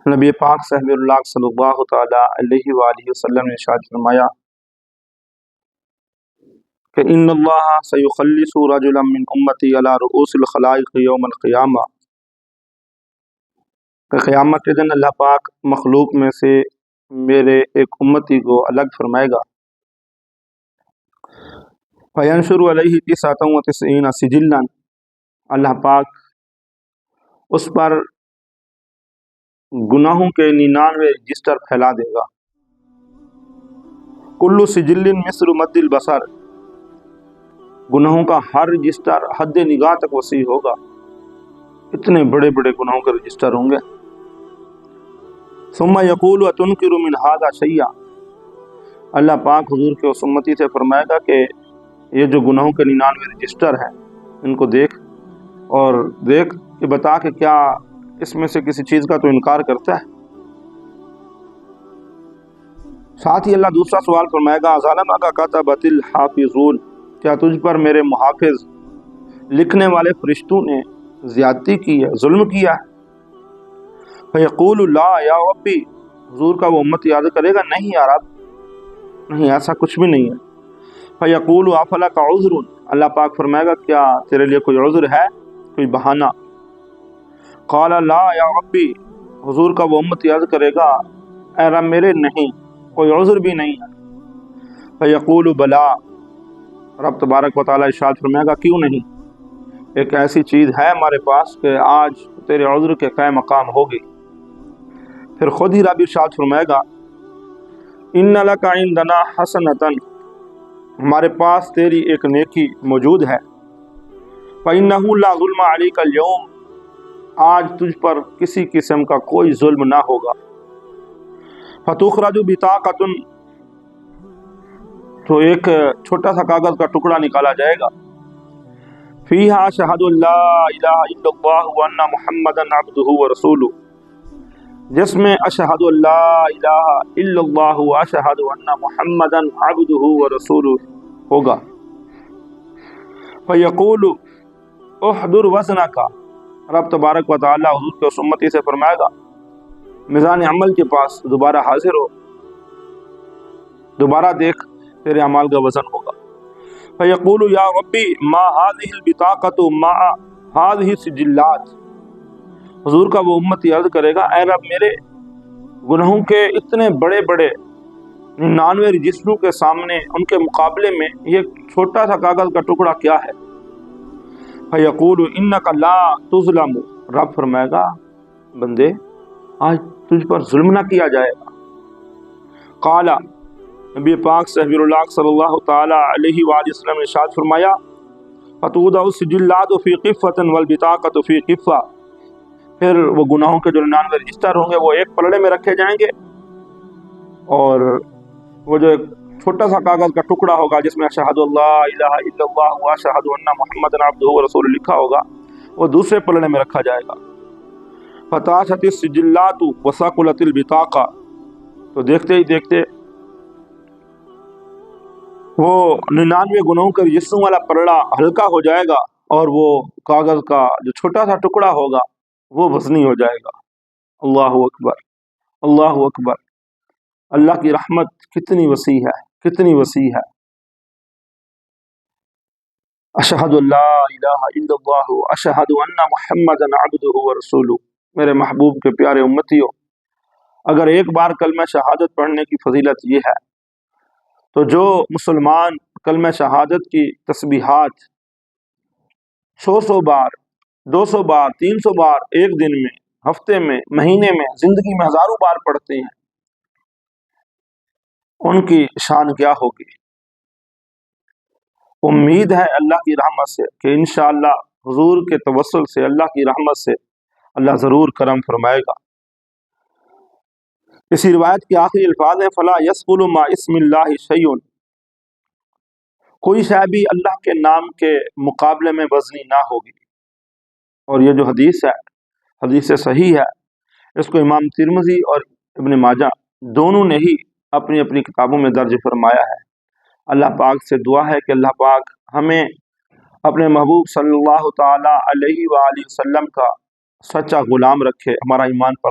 نبی پاک صلی اللہ تعالیٰ علیہ وآلہ وسلم نے ارشاد فرمایا کہ ان اللہ سیخلص رجلا من امتی علی رؤوس الخلائق یوم القیامہ، کہ قیامت کے دن اللہ پاک مخلوق میں سے میرے ایک امتی کو الگ فرمائے گا، فینشر علیہ 99 سجلا، اللہ پاک اس پر گناہوں کے 99 رجسٹر پھیلا دے گا، کل سجل مثل مد البصر، گناہوں کا ہر رجسٹر حد نگاہ تک وسیع ہوگا، اتنے بڑے بڑے گناہوں کے رجسٹر ہوں گے۔ ثم یقول اتنکر من ھذا شیئا، اللہ پاک حضور کے اس امتی سے فرمائے گا کہ یہ جو گناہوں کے 99 رجسٹر ہیں ان کو دیکھ اور دیکھ کہ بتا کہ کیا اس میں سے کسی چیز کا تو انکار کرتا ہے۔ ساتھ ہی اللہ دوسرا سوال فرمائے گا ظالمک کتبۃ الحافظون، کیا تجھ پر میرے محافظ لکھنے والے فرشتوں نے زیادتی کی ہے، ظلم کیا ہے؟ فیقول لا یا ربی، حضور کا وہ امت یاد کرے گا نہیں یا رب، نہیں ایسا کچھ بھی نہیں ہے۔ فیقول افلک عذر، اللہ پاک فرمائے گا کیا تیرے لیے کوئی عذر ہے، کوئی بہانہ؟ قال لا یا ربی، حضور کا وہ امت یاد کرے گا اے رب میرے نہیں، کوئی عذر بھی نہیں ہے۔ فیقول بلا، رب تبارک و تعالیٰ ارشاد فرمائے گا کیوں نہیں، ایک ایسی چیز ہے ہمارے پاس کہ آج تیرے عذر کے قائم مقام ہوگی۔ پھر خود ہی رب ارشاد فرمائے گا ان لک عندنا حسنۃ، ہمارے پاس تیری ایک نیکی موجود ہے، فإنہ لا ظلم علیک اليوم، آج تجھ پر کسی قسم کا کوئی ظلم نہ ہوگا۔ فتخرج بطاقۃ، تو ایک چھوٹا سا کاغذ کا ٹکڑا نکالا جائے گا، فیہا اشہد ان لا الہ الا اللہ وان محمدا عبدہ ورسولہ، جس میں اشہد ان لا الہ الا اللہ واشہد ان محمدا عبدہ ورسولہ ہوگا۔ فیقول احضر وزنک، رب تبارک و تعالی حضور کے اس امتی سے فرمائے گا میزان عمل کے پاس دوبارہ حاضر ہو، دوبارہ دیکھ تیرے اعمال کا وزن ہوگا۔ فیقول یا ربی ما هذه البطاقۃ مع هذه السجلات، حضور کا وہ امتی عرض کرے گا اے رب میرے، گناہوں کے اتنے بڑے بڑے 99 رجسٹروں کے سامنے ان کے مقابلے میں یہ چھوٹا سا کاغذ کا ٹکڑا کیا ہے؟ فیقول انک لا تظلم، رب فرمائے گا بندے آج تجھ پر ظلم نہ کیا جائے گا۔ قال، نبی پاک صلی اللہ تعالی علیہ وآلہ وسلم نے ارشاد فرمایا فتوضع السجلات فی قفۃ والبطاقۃ فی قفہ، پھر وہ گناہوں کے جو 99 رجسٹر ہوں گے وہ ایک پلڑے میں رکھے جائیں گے، اور وہ جو ایک چھوٹا سا کاغذ کا ٹکڑا ہوگا جس میں اشہد اللہ الہ الا اللہ واشہد ان محمد عبدہ ورسولہ لکھا ہوگا وہ دوسرے پلڑے میں رکھا جائے گا۔ فتاشت السجلات وثقلت البطاقہ، تو دیکھتے ہی دیکھتے وہ 99 گناہوں کے رجسٹروں والا پلڑا ہلکا ہو جائے گا اور وہ کاغذ کا جو چھوٹا سا ٹکڑا ہوگا وہ وزنی ہو جائے گا۔ اللہ اکبر، اللہ اکبر، اللہ کی رحمت کتنی وسیع ہے، کتنی وسیع ہے۔ اشہد اللہ الہ الا اللہ اشہد ان محمدا عبدہ ورسولہ، میرے محبوب کے پیارے امتیوں، اگر ایک بار کلمہ شہادت پڑھنے کی فضیلت یہ ہے تو جو مسلمان کلمہ شہادت کی تسبیحات 100 بار، 200 بار، 300 بار ایک دن میں، ہفتے میں، مہینے میں، زندگی میں ہزاروں بار پڑھتے ہیں، ان کی شان کیا ہوگی۔ امید ہے اللہ کی رحمت سے کہ انشاءاللہ حضور کے توسل سے اللہ کی رحمت سے اللہ ضرور کرم فرمائے گا۔ اسی روایت کے آخری الفاظ ہیں فلا یثقل مع اسم اللہ شیء، کوئی شے بھی اللہ کے نام کے مقابلے میں وزنی نہ ہوگی۔ اور یہ جو حدیث ہے، حدیث صحیح ہے، اس کو امام ترمذی اور ابن ماجہ دونوں نے ہی اپنی اپنی کتابوں میں درج فرمایا ہے۔ اللہ پاک سے دعا ہے کہ اللہ پاک ہمیں اپنے محبوب صلی اللہ تعالی علیہ وآلہ وسلم کا سچا غلام رکھے، ہمارا ایمان پر